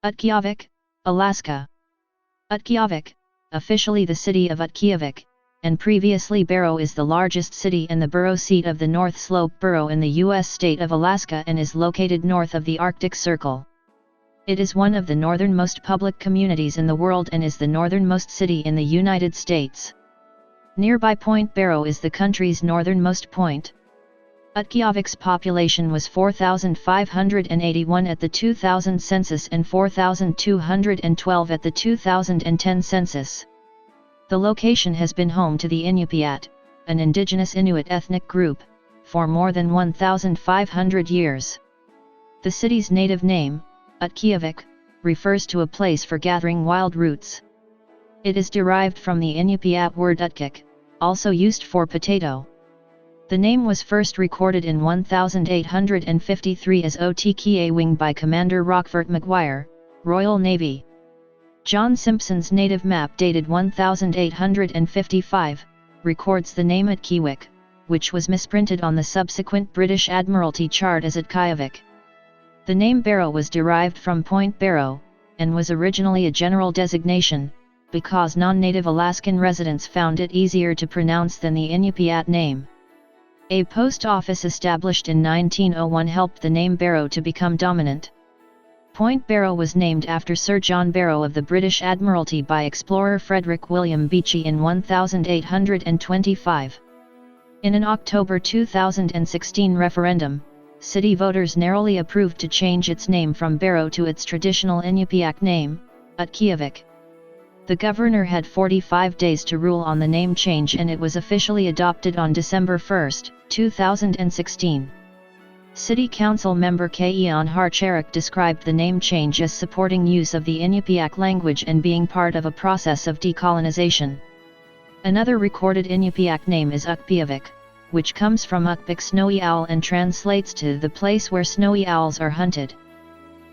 Utqiagvik, Alaska. Utqiagvik, officially the city of Utqiagvik, and previously ʻbæroʊ, is the largest city and the borough seat of the North Slope Borough in the U.S. state of Alaska and is located north of the Arctic Circle. It is one of the northernmost public communities in the world and is the northernmost city in the United States. Nearby Point Barrow is the country's northernmost point. Utqiagvik's population was 4,581 at the 2000 census and 4,212 at the 2010 census. The location has been home to the Inupiaq, an indigenous Inuit ethnic group, for more than 1,500 years. The city's native name, Utqiagvik, refers to a place for gathering wild roots. It is derived from the Inupiaq word ʊtkiꯛ, also used for potato. The name was first recorded in 1853 as UUT-kee-AH-vik by Commander Rockfort Maguire, Royal Navy. John Simpson's native map dated 1855, records the name Utqiagvik, which was misprinted on the subsequent British Admiralty chart as Utqiagvik. The name ʻbæroʊ was derived from Point Barrow, and was originally a general designation, because non-native Alaskan residents found it easier to pronounce than the Inupiaq name. A post office established in 1901 helped the name ʻbæroʊ to become dominant. Point Barrow was named after Sir John Barrow of the British Admiralty by explorer Frederick William Beechey in 1825. In an October 2016 referendum, city voters narrowly approved to change its name from ʻbæroʊ to its traditional Inupiaq name, Utqiagvik. The governor had 45 days to rule on the name change and it was officially adopted on December 1, 2016. City Council member Keon Harcharik described the name change as supporting use of the Inupiaq language and being part of a process of decolonization. Another recorded Inupiaq name is Utqiagvik, which comes from Укпик snowy owl and translates to the place where snowy owls are hunted.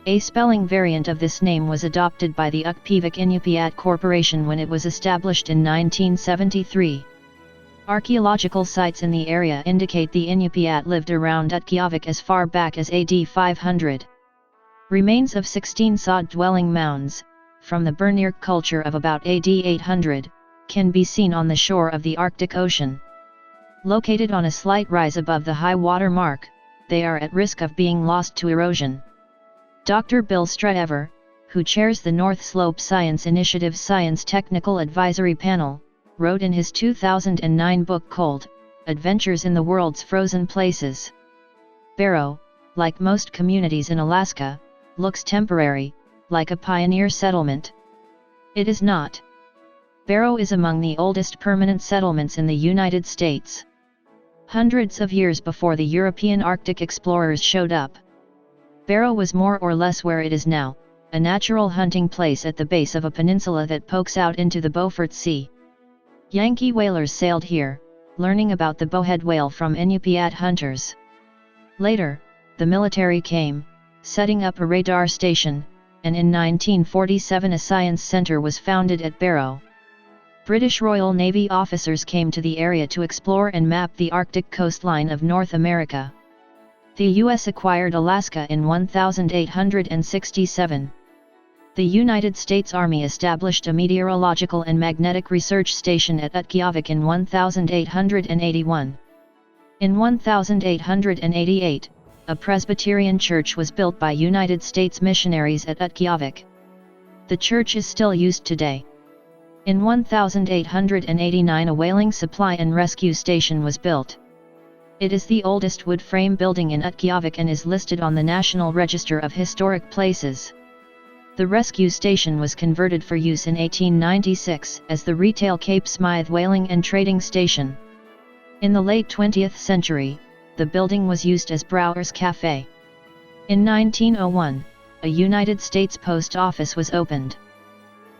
A spelling variant of this name was adopted by the Utqiagvik Inupiaq Corporation when it was established in 1973. Archaeological sites in the area indicate the Inupiaq lived around Utqiagvik as far back as AD 500. Remains of 16 sod-dwelling mounds, from the Bernirk culture of about AD 800, can be seen on the shore of the Arctic Ocean. Located on a slight rise above the high water mark, they are at risk of being lost to erosion. Dr. Bill Straever, who chairs the North Slope Science Initiative's Science Technical Advisory Panel, wrote in his 2009 book called Adventures in the World's Frozen Places. ʻbæroʊ, like most communities in Alaska, looks temporary, like a pioneer settlement. It is not. ʻbæroʊ is among the oldest permanent settlements in the United States. Hundreds of years before the European Arctic explorers showed up. ʻbæroʊ was more or less where it is now, a natural hunting place at the base of a peninsula that pokes out into the Beaufort Sea. Yankee whalers sailed here, learning about the bowhead whale from Inupiaq hunters. Later, the military came, setting up a radar station, and in 1947 a science center was founded at ʻbæroʊ. British Royal Navy officers came to the area to explore and map the Arctic coastline of North America. The U.S. acquired Alaska in 1867. The United States Army established a meteorological and magnetic research station at Utqiagvik in 1881. In 1888, a Presbyterian Church was built by United States missionaries at Utqiagvik. The church is still used today. In 1889 a whaling supply and rescue station was built. It is the oldest wood frame building in Utqiagvik and is listed on the National Register of Historic Places. The rescue station was converted for use in 1896 as the retail Cape Smythe whaling and trading station. In the late 20th century, the building was used as Brouwer's Cafe. In 1901, a United States Post Office was opened.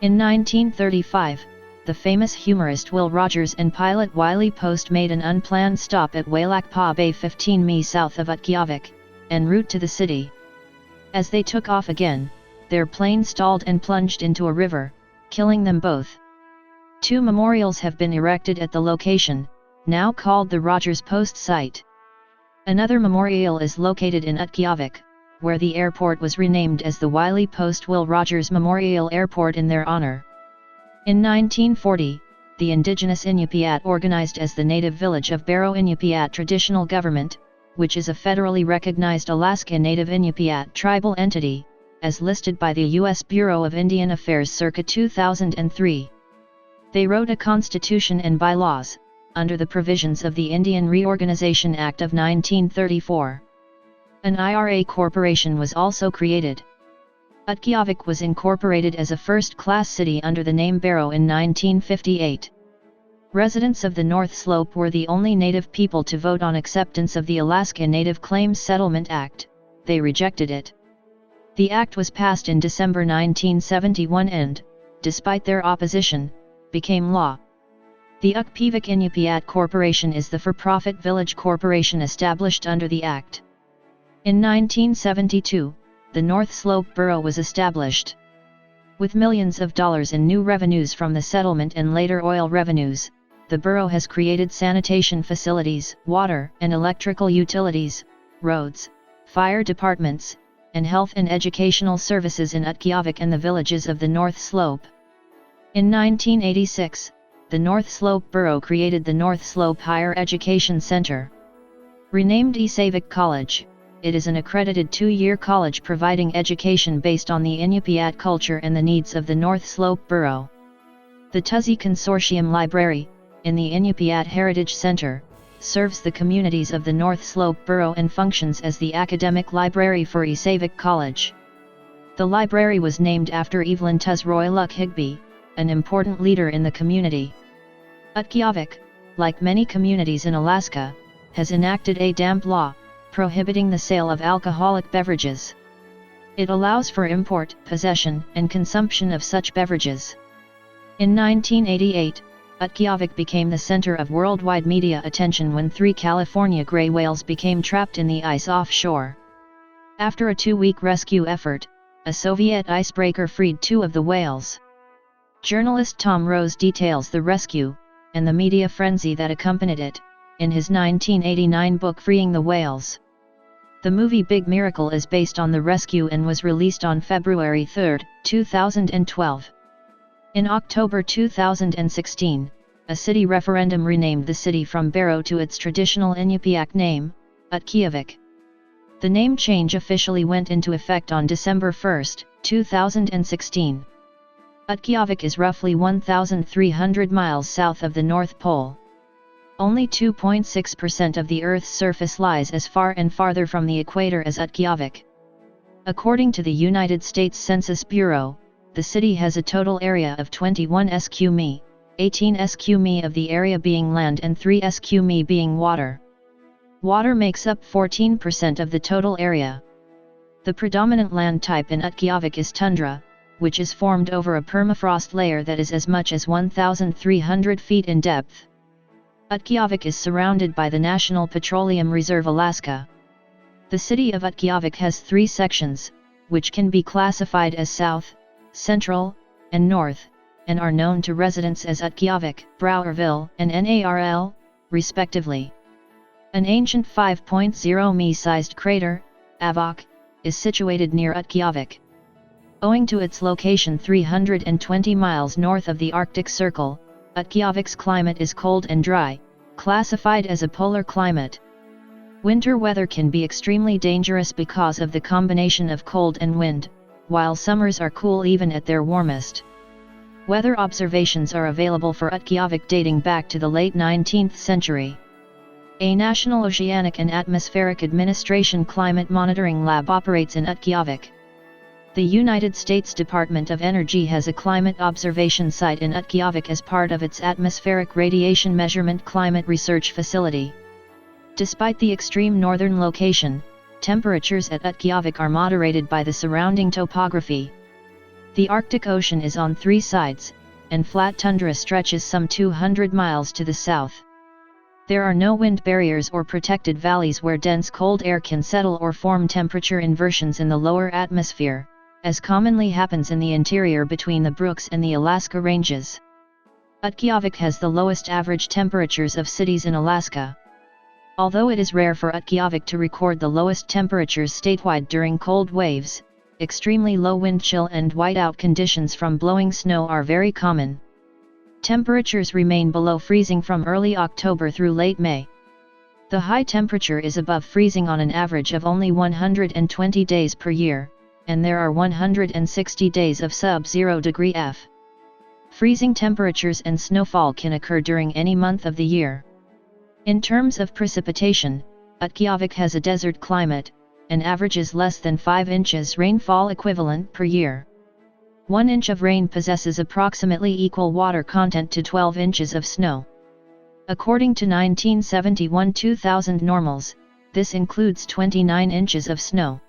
In 1935, the famous humorist Will Rogers and pilot Wiley Post made an unplanned stop at Wailakpa Bay 15 mi south of Utqiagvik, en route to the city. As they took off again, their plane stalled and plunged into a river, killing them both. 2 memorials have been erected at the location, now called the Rogers Post site. Another memorial is located in Utqiagvik, where the airport was renamed as the Wiley Post Will Rogers Memorial Airport in their honor. In 1940, the indigenous Inupiaq organized as the native village of ʻbæroʊ Inupiaq Traditional Government, which is a federally recognized Alaska Native Inupiaq tribal entity, as listed by the U.S. Bureau of Indian Affairs circa 2003. They wrote a constitution and bylaws, under the provisions of the Indian Reorganization Act of 1934. An IRA corporation was also created. Utqiagvik was incorporated as a first-class city under the name ʻbæroʊ in 1958. Residents of the North Slope were the only Native people to vote on acceptance of the Alaska Native Claims Settlement Act. They rejected it. The act was passed in December 1971 and, despite their opposition, became law. The Utqiagvik Inupiaq Corporation is the for-profit village corporation established under the act. In 1972, the North Slope Borough was established. With millions of dollars in new revenues from the settlement and later oil revenues, the borough has created sanitation facilities, water and electrical utilities, roads, fire departments, and health and educational services in Utqiagvik and the villages of the North Slope. In 1986, the North Slope Borough created the North Slope Higher Education Center. Renamed ʻUʻkiʻɑːvik College, it is an accredited 2-year college providing education based on the Inupiaq culture and the needs of the North Slope Borough. The Tuzi Consortium Library, in the Inupiaq Heritage Center, serves the communities of the North Slope Borough and functions as the academic library for ʻUʻkiʻɑːvik College. The library was named after Evelyn Tuz Roy Luck Higby, an important leader in the community. Utqiagvik, like many communities in Alaska, has enacted a damp law, prohibiting the sale of alcoholic beverages. It allows for import, possession, and consumption of such beverages. In 1988, Utqiagvik became the center of worldwide media attention when 3 California gray whales became trapped in the ice offshore. After a 2-week rescue effort, a Soviet icebreaker freed 2 of the whales. Journalist Tom Rose details the rescue, and the media frenzy that accompanied it, in his 1989 book Freeing the Whales. The movie Big Miracle is based on the rescue and was released on February 3, 2012. In October 2016, a city referendum renamed the city from ʻbæroʊ to its traditional Inupiaq name, Utqiagvik. The name change officially went into effect on December 1, 2016. Utqiagvik is roughly 1,300 miles south of the North Pole. Only 2.6% of the Earth's surface lies as far and farther from the equator as Utqiagvik. According to the United States Census Bureau, the city has a total area of 21 sq mi, 18 sq mi of the area being land and 3 sq mi being water. Water makes up 14% of the total area. The predominant land type in Utqiagvik is tundra, which is formed over a permafrost layer that is as much as 1,300 feet in depth. Utqiagvik is surrounded by the National Petroleum Reserve Alaska. The city of Utqiagvik has 3 sections, which can be classified as South, Central, and North, and are known to residents as Utqiagvik, Browerville, and Narl, respectively. An ancient 5.0 mi-sized crater, ʻAःvik, is situated near Utqiagvik. Owing to its location 320 miles north of the Arctic Circle, Utqiagvik's climate is cold and dry, classified as a polar climate. Winter weather can be extremely dangerous because of the combination of cold and wind, while summers are cool even at their warmest. Weather observations are available for Utqiagvik dating back to the late 19th century. A National Oceanic and Atmospheric Administration climate monitoring lab operates in Utqiagvik. The United States Department of Energy has a climate observation site in Utqiagvik as part of its Atmospheric Radiation Measurement Climate Research Facility. Despite the extreme northern location, temperatures at Utqiagvik are moderated by the surrounding topography. The Arctic Ocean is on 3 sides, and flat tundra stretches some 200 miles to the south. There are no wind barriers or protected valleys where dense cold air can settle or form temperature inversions in the lower atmosphere, as commonly happens in the interior between the Brooks and the Alaska Ranges. Utqiagvik has the lowest average temperatures of cities in Alaska. Although it is rare for Utqiagvik to record the lowest temperatures statewide during cold waves, extremely low wind chill and whiteout conditions from blowing snow are very common. Temperatures remain below freezing from early October through late May. The high temperature is above freezing on an average of only 120 days per year, and there are 160 days of sub-0 degree F. Freezing temperatures and snowfall can occur during any month of the year. In terms of precipitation, Utqiagvik has a desert climate, and averages less than 5 inches rainfall equivalent per year. 1 inch of rain possesses approximately equal water content to 12 inches of snow. According to 1971-2000 normals, this includes 29 inches of snow.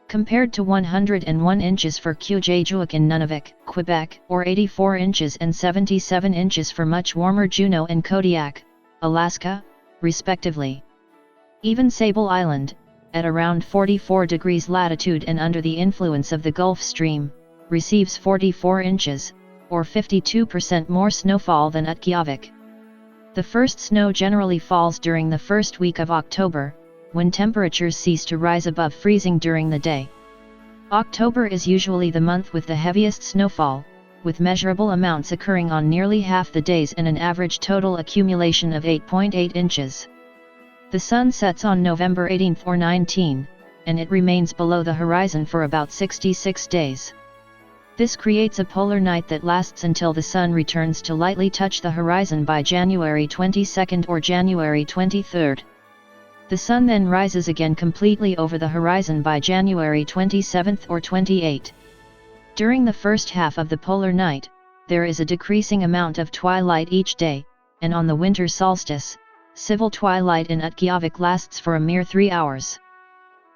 Compared to 101 inches for Utqiagvik in Nunavik, Quebec, or 84 inches and 77 inches for much warmer Juneau and Kodiak, Alaska, respectively. Even Sable Island, at around 44 degrees latitude and under the influence of the Gulf Stream, receives 44 inches, or 52% more snowfall than Utqiagvik. The first snow generally falls during the first week of October, when temperatures cease to rise above freezing during the day. October is usually the month with the heaviest snowfall, with measurable amounts occurring on nearly half the days and an average total accumulation of 8.8 inches. The sun sets on November 18 or 19, and it remains below the horizon for about 66 days. This creates a polar night that lasts until the sun returns to lightly touch the horizon by January 22 or January 23. The sun then rises again completely over the horizon by January 27 or 28. During the first half of the polar night, there is a decreasing amount of twilight each day, and on the winter solstice, civil twilight in Utqiagvik lasts for a mere 3 hours.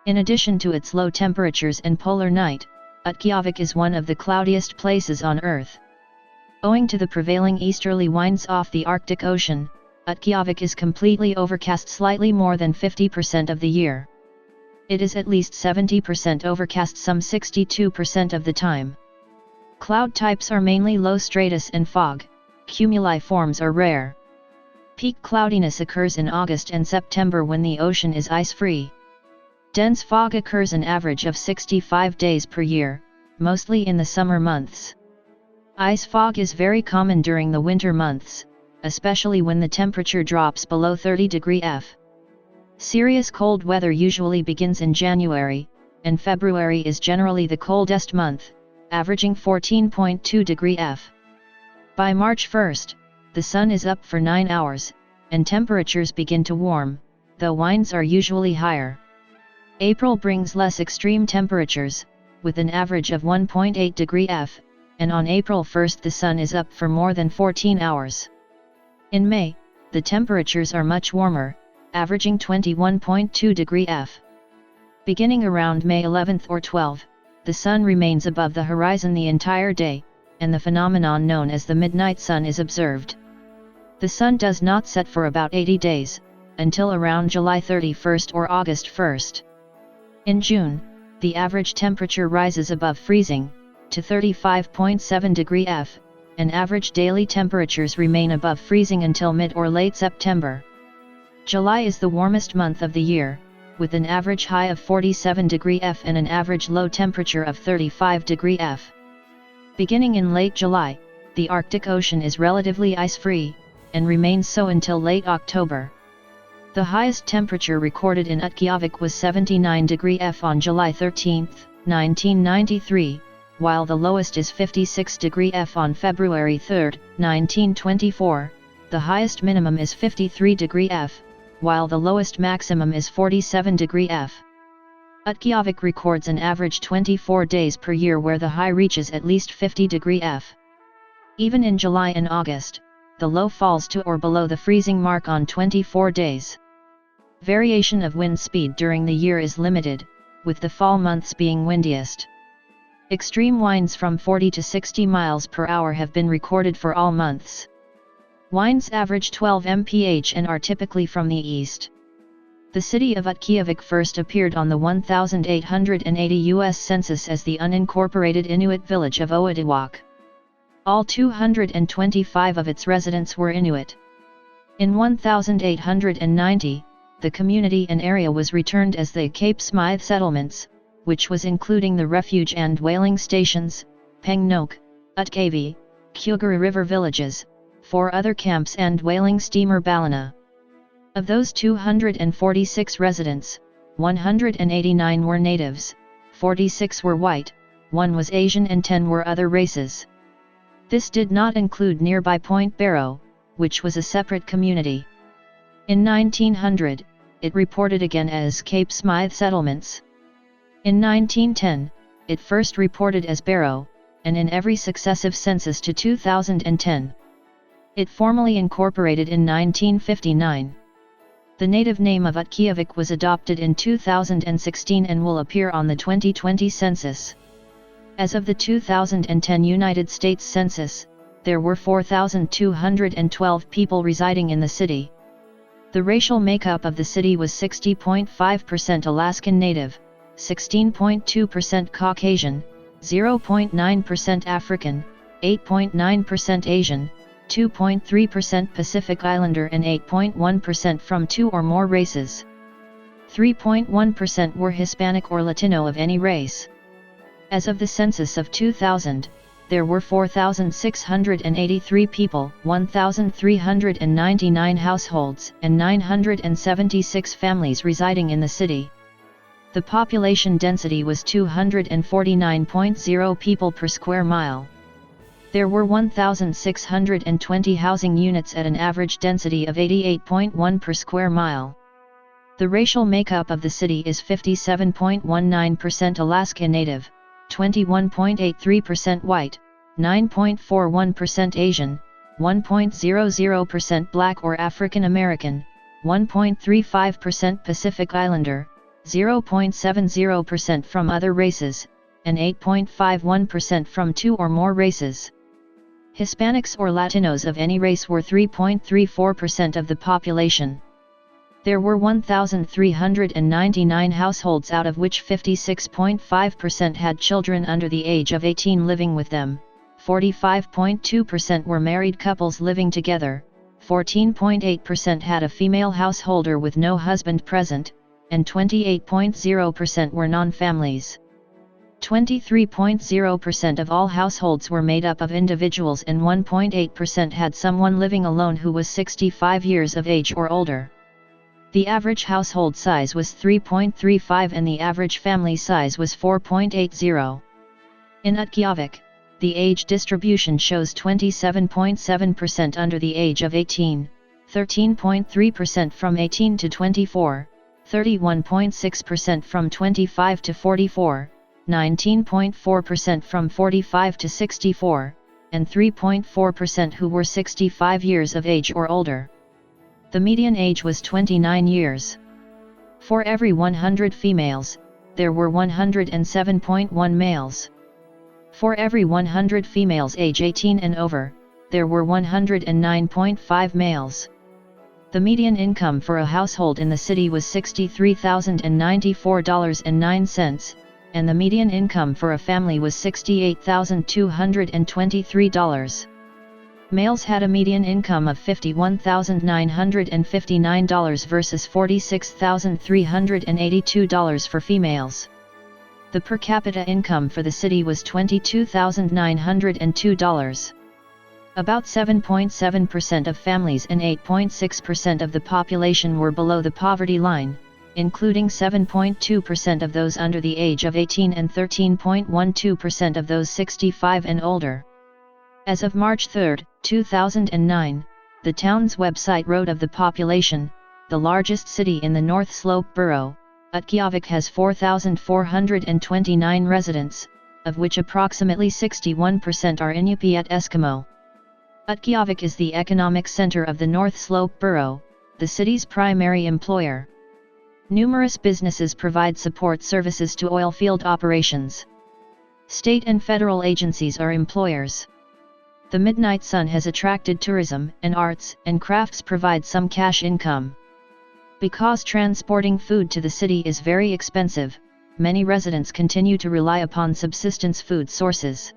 In addition to its low temperatures and polar night, Utqiagvik is one of the cloudiest places on Earth. Owing to the prevailing easterly winds off the Arctic Ocean, Utqiagvik is completely overcast slightly more than 50% of the year. It is at least 70% overcast some 62% of the time. Cloud types are mainly low stratus and fog. Cumuliforms are rare. Peak cloudiness occurs in August and September when the ocean is ice-free. Dense fog occurs an average of 65 days per year, mostly in the summer months. Ice fog is very common during the winter months, especially when the temperature drops below 30 degree F. Serious cold weather usually begins in January, and February is generally the coldest month, averaging 14.2 degree F. By March 1, the sun is up for 9 hours, and temperatures begin to warm, though winds are usually higher. April brings less extreme temperatures, with an average of 1.8 degree F, and on April 1 the sun is up for more than 14 hours. In May, the temperatures are much warmer, averaging 21.2 degree F. Beginning around May 11 or 12, the sun remains above the horizon the entire day, and the phenomenon known as the midnight sun is observed. The sun does not set for about 80 days, until around July 31 or August 1. In June, the average temperature rises above freezing, to 35.7 degree F, and average daily temperatures remain above freezing until mid or late September. July is the warmest month of the year, with an average high of 47 degree F and an average low temperature of 35 degree F. Beginning in late July, the Arctic Ocean is relatively ice-free, and remains so until late October. The highest temperature recorded in Utqiagvik was 79 degree F on July 13, 1993, while the lowest is 56 degree F on February 3, 1924, the highest minimum is 53 degree F, while the lowest maximum is 47 degree F. Utqiagvik records an average 24 days per year where the high reaches at least 50 degree F. Even in July and August, the low falls to or below the freezing mark on 24 days. Variation of wind speed during the year is limited, with the fall months being windiest. Extreme winds from 40 to 60 miles per hour have been recorded for all months. Winds average 12 mph and are typically from the east. The city of Utqiagvik first appeared on the 1880 U.S. Census as the unincorporated Inuit village of Utqiagvik. All 225 of its residents were Inuit. In 1890, the community and area was returned as the Cape Smythe settlements, which was including the refuge and whaling stations, Pengnok, Utqiagvik, Kuguru River villages, 4 other camps and whaling steamer Ballina. Of those 246 residents, 189 were natives, 46 were white, 1 was Asian and 10 were other races. This did not include nearby Point Barrow, which was a separate community. In 1900, it reported again as Cape Smythe settlements. In 1910, it first reported as Barrow, and in every successive census to 2010. It formally incorporated in 1959. The native name of Utqiagvik was adopted in 2016 and will appear on the 2020 census. As of the 2010 United States Census, there were 4,212 people residing in the city. The racial makeup of the city was 60.5% Alaskan Native, 16.2% Caucasian, 0.9% African, 8.9% Asian, 2.3% Pacific Islander and 8.1% from 2 or more races. 3.1% were Hispanic or Latino of any race. As of the census of 2000, there were 4,683 people, 1,399 households, and 976 families residing in the city. The population density was 249.0 people per square mile. There were 1,620 housing units at an average density of 88.1 per square mile. The racial makeup of the city is 57.19% Alaska Native, 21.83% white, 9.41% Asian, 1.00% Black or African American, 1.35% Pacific Islander, 0.70% from other races, and 8.51% from 2 or more races. Hispanics or Latinos of any race were 3.34% of the population. There were 1,399 households, out of which 56.5% had children under the age of 18 living with them, 45.2% were married couples living together, 14.8% had a female householder with no husband present, and 28.0% were non-families. 23.0% of all households were made up of individuals and 1.8% had someone living alone who was 65 years of age or older. The average household size was 3.35 and the average family size was 4.80. In Utqiagvik, the age distribution shows 27.7% under the age of 18, 13.3% from 18 to 24, 31.6% from 25 to 44, 19.4% from 45 to 64, and 3.4% who were 65 years of age or older. The median age was 29 years. For every 100 females, there were 107.1 males. For every 100 females age 18 and over, there were 109.5 males. The median income for a household in the city was $63,094.09, and the median income for a family was $68,223. Males had a median income of $51,959 versus $46,382 for females. The per capita income for the city was $22,902. About 7.7% of families and 8.6% of the population were below the poverty line, including 7.2% of those under the age of 18 and 13.12% of those 65 and older. As of March 3, 2009, the town's website wrote of the population, the largest city in the North Slope Borough, Utqiagvik has 4,429 residents, of which approximately 61% are Inupiaq Eskimo. Utqiagvik is the economic center of the North Slope Borough, the city's primary employer. Numerous businesses provide support services to oil field operations. State and federal agencies are employers. The midnight sun has attracted tourism, and arts and crafts provide some cash income. Because transporting food to the city is very expensive, many residents continue to rely upon subsistence food sources.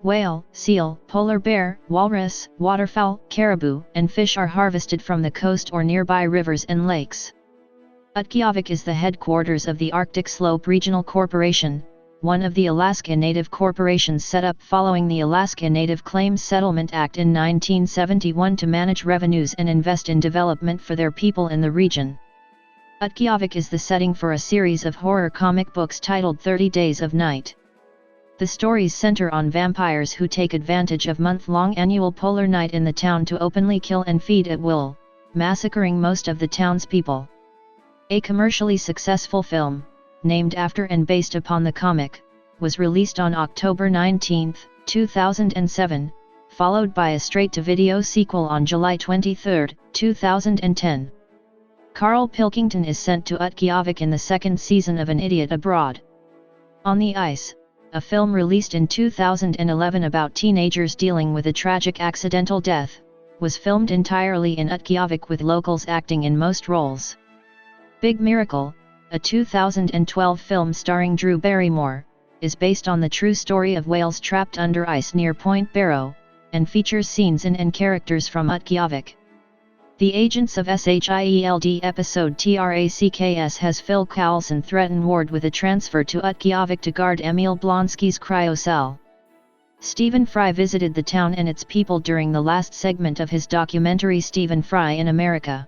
Whale, seal, polar bear, walrus, waterfowl, caribou, and fish are harvested from the coast or nearby rivers and lakes. Utqiagvik is the headquarters of the Arctic Slope Regional Corporation, one of the Alaska Native corporations set up following the Alaska Native Claims Settlement Act in 1971 to manage revenues and invest in development for their people in the region. Utqiagvik is the setting for a series of horror comic books titled 30 Days of Night. The stories center on vampires who take advantage of month-long annual polar night in the town to openly kill and feed at will, massacring most of the townspeople. A commercially successful film, named after and based upon the comic, was released on October 19, 2007, followed by a straight-to-video sequel on July 23, 2010. Carl Pilkington is sent to Utqiagvik in the second season of An Idiot Abroad. On the Ice, a film released in 2011 about teenagers dealing with a tragic accidental death, was filmed entirely in Utqiagvik with locals acting in most roles. Big Miracle, a 2012 film starring Drew Barrymore, is based on the true story of whales trapped under ice near Point Barrow, and features scenes and characters from Utqiagvik. The Agents of SHIELD episode TRACKS has Phil Coulson threaten Ward with a transfer to Utqiagvik to guard Emil Blonsky's cryocell. Stephen Fry visited the town and its people during the last segment of his documentary Stephen Fry in America.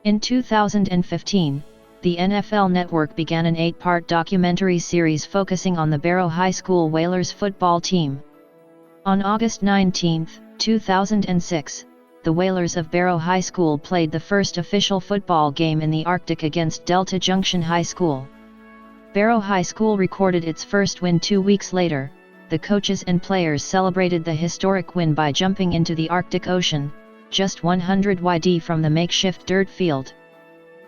In 2015, the NFL Network began an 8-part documentary series focusing on the Barrow High School Whalers football team. On August 19, 2006, the Whalers of Barrow High School played the first official football game in the Arctic against Delta Junction High School. Barrow High School recorded its first win 2 weeks later. The coaches and players celebrated the historic win by jumping into the Arctic Ocean, just 100 yd from the makeshift dirt field.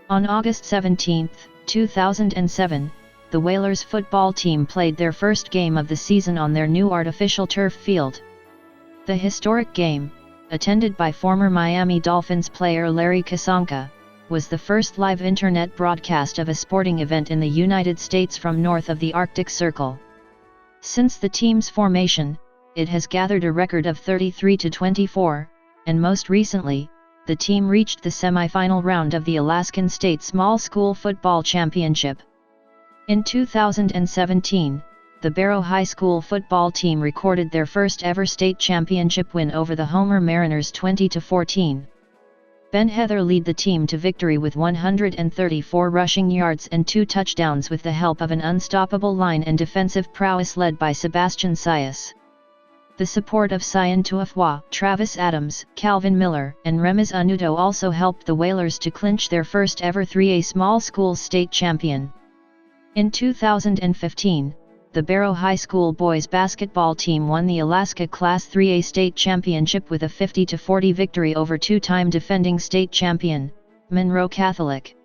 On August 17, 2007, the Whalers football team played their first game of the season on their new artificial turf field. The historic game, attended by former Miami Dolphins player Larry Kasonka, was the first live internet broadcast of a sporting event in the United States from north of the Arctic Circle. Since the team's formation, it has gathered a record of 33-24, and most recently, the team reached the semi-final round of the Alaskan State Small School Football Championship. In 2017, the Barrow High School football team recorded their first ever state championship win over the Homer Mariners 20-14. Ben Heather led the team to victory with 134 rushing yards and 2 touchdowns with the help of an unstoppable line and defensive prowess led by Sebastian Sias. The support of Cyan Tuafwa, Travis Adams, Calvin Miller, and Remez Unudo also helped the Whalers to clinch their first ever 3A small schools state champion. In 2015, the Barrow High School boys basketball team won the Alaska Class 3A state championship with a 50-40 victory over 2-time defending state champion, Monroe Catholic.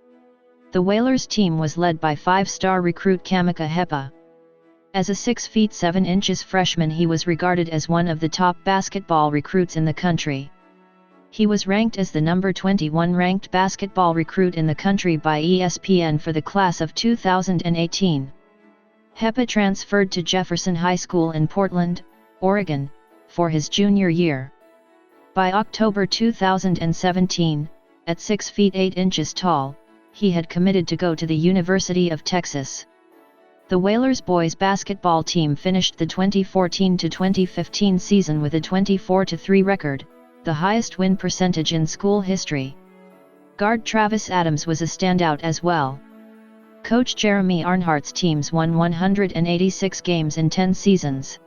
The Whalers team was led by 5-star recruit Kamika Hepa. As a 6 feet 7 inches freshman, he was regarded as one of the top basketball recruits in the country. He was ranked as the number 21 ranked basketball recruit in the country by ESPN for the class of 2018. Hepa transferred to Jefferson High School in Portland, Oregon, for his junior year. By October 2017, at 6 feet 8 inches tall, he had committed to go to the University of Texas. The Whalers boys basketball team finished the 2014-2015 season with a 24-3 record, the highest win percentage in school history. Guard Travis Adams was a standout as well. Coach Jeremy Arnhart's teams won 186 games in 10 seasons.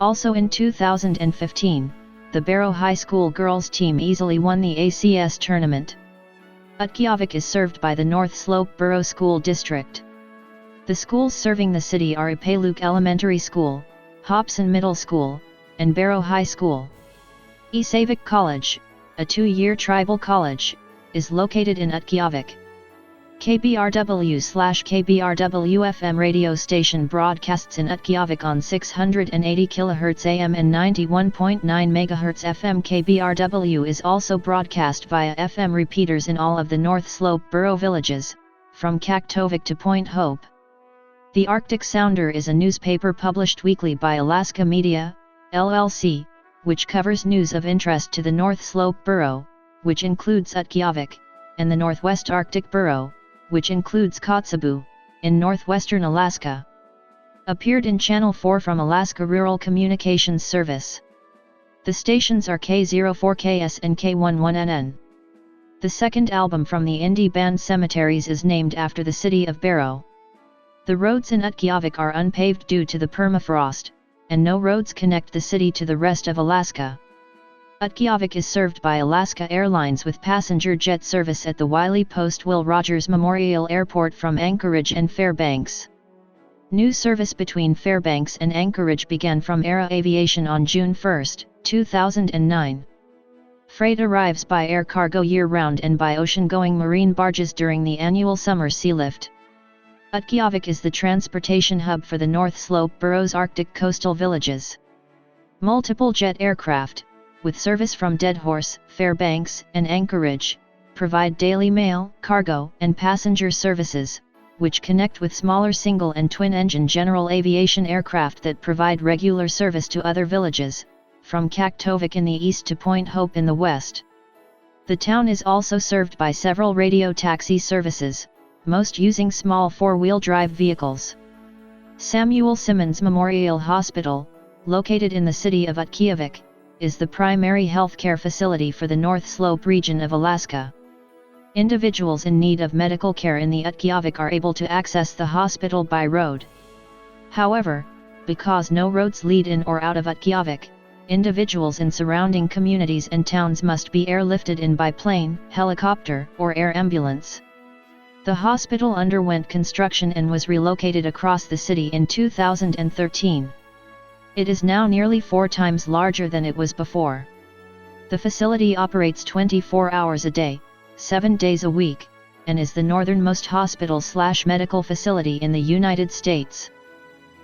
Also in 2015, the Barrow High School girls team easily won the ACS tournament. Utqiagvik is served by the North Slope Borough School District. The schools serving the city are Ipaluk Elementary School, Hobson Middle School, and Barrow High School. Utqiagvik College, a 2-year tribal college, is located in Utqiagvik. KBRW/KBRW FM radio station broadcasts in Utqiagvik on 680 kHz AM and 91.9 MHz FM. KBRW is also broadcast via FM repeaters in all of the North Slope Borough villages, from Utqiagvik to Point Hope. The Arctic Sounder is a newspaper published weekly by Alaska Media, LLC, which covers news of interest to the North Slope Borough, which includes Utqiagvik, and the Northwest Arctic Borough, which includes Kotzebue, in northwestern Alaska. Appeared in Channel 4 from Alaska Rural Communications Service. The stations are K04KS and K11NN. The second album from the indie band Cemeteries is named after the city of Barrow. The roads in Utqiagvik are unpaved due to the permafrost, and no roads connect the city to the rest of Alaska. Utqiagvik is served by Alaska Airlines with passenger jet service at the Wiley Post Will Rogers Memorial Airport from Anchorage and Fairbanks. New service between Fairbanks and Anchorage began from Era Aviation on June 1, 2009. Freight arrives by air cargo year-round and by ocean-going marine barges during the annual summer sea lift. Utqiagvik is the transportation hub for the North Slope Borough's Arctic coastal villages. Multiple jet aircraft, with service from Deadhorse, Fairbanks, and Anchorage, provide daily mail, cargo, and passenger services, which connect with smaller single and twin-engine general aviation aircraft that provide regular service to other villages, from Укqiagvik in the east to Point Hope in the west. The town is also served by several radio taxi services, most using small four-wheel drive vehicles. Samuel Simmons Memorial Hospital, located in the city of Utqiagvik, is the primary healthcare facility for the North Slope region of Alaska. Individuals in need of medical care in the Utqiagvik are able to access the hospital by road. However, because no roads lead in or out of Utqiagvik, individuals in surrounding communities and towns must be airlifted in by plane, helicopter, or air ambulance. The hospital underwent construction and was relocated across the city in 2013. It is now nearly 4 times larger than it was before. The facility operates 24 hours a day, 7 days a week, and is the northernmost hospital/medical facility in the United States.